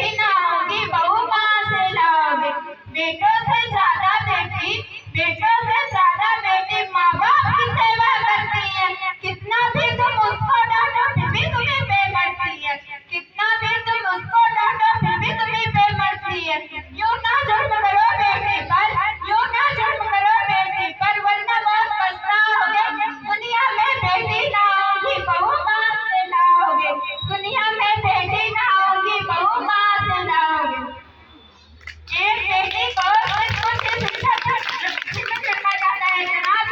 बेटी ना होगी बहू कहाँ से लाओगे। बेटों से ज्यादा बेटी, बेटों से ज्यादा बेटी माँ बाप की सेवा करती है। कितना भी तुम उसको डांटो फिर भी तुम्हें बेमरती है। कितना भी तुम उसको डांटो फिर भी तुम्हें बेमरती है। यूं ना जुर्म करो बेटी पर, यूं ना जुर्म करो बेटी पर, वरना बहुत पछताओगे। दुनिया में बेटी ना होगी बहू कहाँ से लाओगे। दुनिया में बेटी ना होगी बहू कहाँ से लाओगे। एक बेटी को बचपन से शिक्षा करना चाहता है जनाब।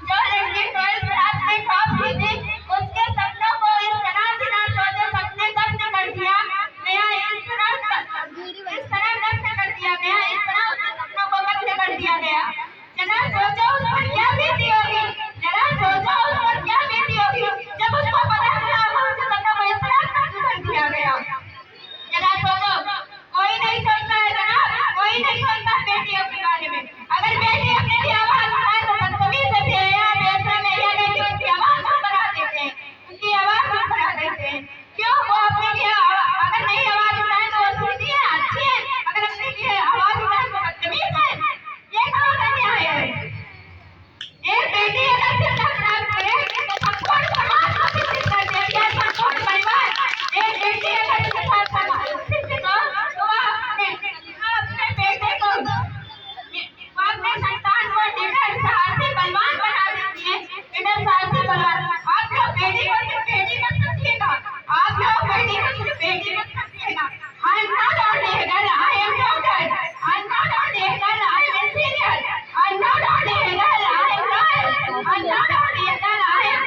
जो लड़की 12th क्लास में टॉप की थी, उसके सपनों को इस तरह बिना सोचे सपने नष्ट कर दिया गया, इस तरह नष्ट कर दिया गया, इस तरह उसके सपनों को नष्ट कर दिया गया। जरा सोचो उस पर क्या बीती होगी, जरा सोचो उस पर क्या बीती होगी जब उसको पता चला उसके सपनों को इस तरह नष्ट कर दिया गया। जरा सोचो, कोई नहीं सोचता है जनाब, कोई नहीं सोचता बेटियों के बारे में। अगर बेटी अपने लिए आवाज उठाए तो बदतमीज से बेहया बेशरम एरिया में क्यों उनकी आवाज कम करा देते हैं, उनकी आवाज कम करा देते हैं। क्यों वो अपने लिए अगर नहीं आवाज उठाए तो वो सीधी है, अच्छी है, अगर अपने लिए आवाज उठाए तो बदतमीज है। ये कहाँ का न्याय है। एक बेटी अगर शिक्षा प्राप्त करे तो संपूर्ण समाज को शिक्षित कर देती है, संपूर्ण परिवार। एक बेटी अगर शिक्षित हो तो वह अपने बेटे को, वह अपने संतान को निडर साहसी बलवान बना देती है, निडर साहसी बलवान। आप लोग बेटी को सिर्फ बेटी मत समझिएगा, आप लोग बेटी को सिर्फ बेटी मत समझिएगा। I am not only a girl, I am doctor. I am not only a girl, I am engineer. I am not only a girl, I am lawyer. I am not only a girl, I am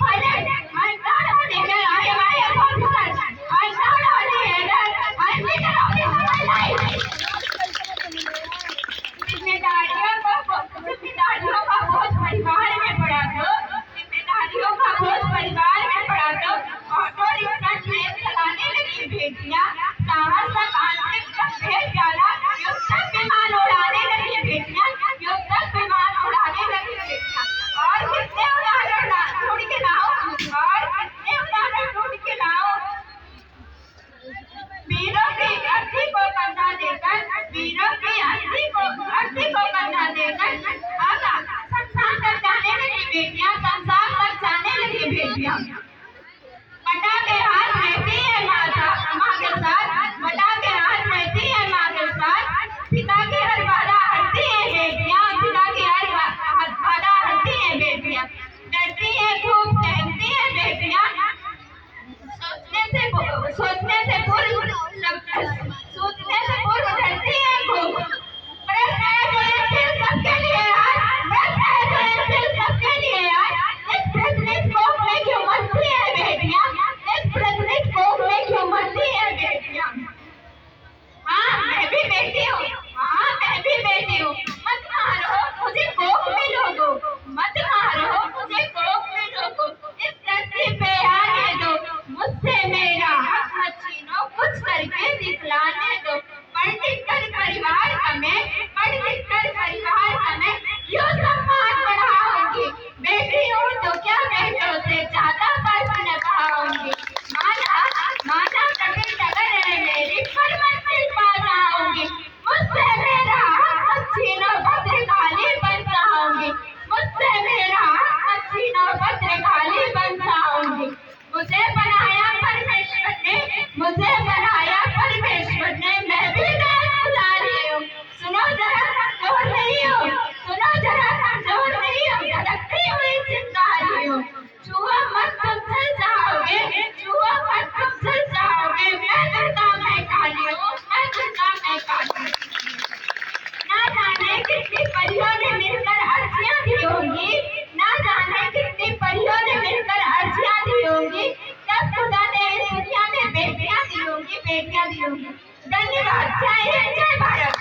pilot. I am not only a girl, I am IAS officer. I am not only a girl, I am leader of my life. जिम्मेदारियों का बोझ परिवार में पड़ा तो, जिम्मेदारियों का बोझ परिवार में पड़ा तो ऑटो रिक्शा ट्रेन चलाने लगी बेटियां, साहस तक आंतरिक तक भेज डाला, युद्ध तक विमान उड़ाने लगी बेटियां, युद्ध तक विमान उड़ाने लगी बेटियां। और कितने उदाहरण ढूंढ के लाओ, और कितने उदाहरण ढूंढ के लाओ। वीरों की अर्थी को कंधा देकर, वीरों की अर्थी को कंधा देकर संसार तक जाने लगी बेटियां, संसार तक जाने लगी बेटियां। बटा के हाथ रहती है माँ के साथ, बटा के हाथ रहती है माँ के साथ, पिता की हर बाधा हटती है बेटियां, पिता की हर बाधा हटती है बेटियां। डरती है खूब सहती है बेटियां, सोचने से पूर्व डरती है खूब। प्रश्न है जो ये फिर सबके लिए आज, प्रश्न है जो ये फिर सबके लिए आज, इस प्रश्नित कोख में क्यों मरती है बेटियां, इस प्रश्नित कोख में क्यों मरती है बेटियां। हाँ मैं भी बेटी हूँ, हाँ मैं भी बेटी हूँ। मत मारो मुझे कोख में लोगो, मत मारो मुझे कोख में लोगो, इस धरती पे आने दो, मुझसे मेरा हक मत छीनो, कुछ करके दिखलाने दो। पढ़ लिख कर परिवार का मैं, पढ़ लिख कर परिवार का मैं यूं सम्मान बढ़ाऊंगी। बेटी हूँ तो क्या बेटों से ज्यादा फर्क निभाऊंगी। माना कभी डगर है मेरी पर मंजिल पा जाऊंगी। मुझसे मेरा हक मत छीनो, भद्रकाली बन जाऊंगी। मुझसे मेरा हक मत छीनो, भद्रकाली बन जाऊंगी। मुझे बनाया परमेश्वर ने, मुझे बनाया परमेश्वर ने, मैं भी गुजारी हूँ। सुनो जरा कमजोर नहीं हूँ, सुनो जरा कमजोर नहीं हूँ, धड़कती हुई चिंगारी हूँ। छुआ मत तुम जल जाओगे, छुआ मत तुम जल जाओगे, मैं दुर्गा मैं काली हूँ, मैं दुर्गा मैं काली हूँ। ना जाने कितनी परियों ने मिलकर अर्जियां दी होंगी, ना जाने कितनी परियों ने मिलकर अर्जियां दी होंगी, तब खुदा ने इस दुनिया में बेटियां दी होंगी, बेटियां दी होंगी। धन्यवाद। जय हिंद, जय भारत।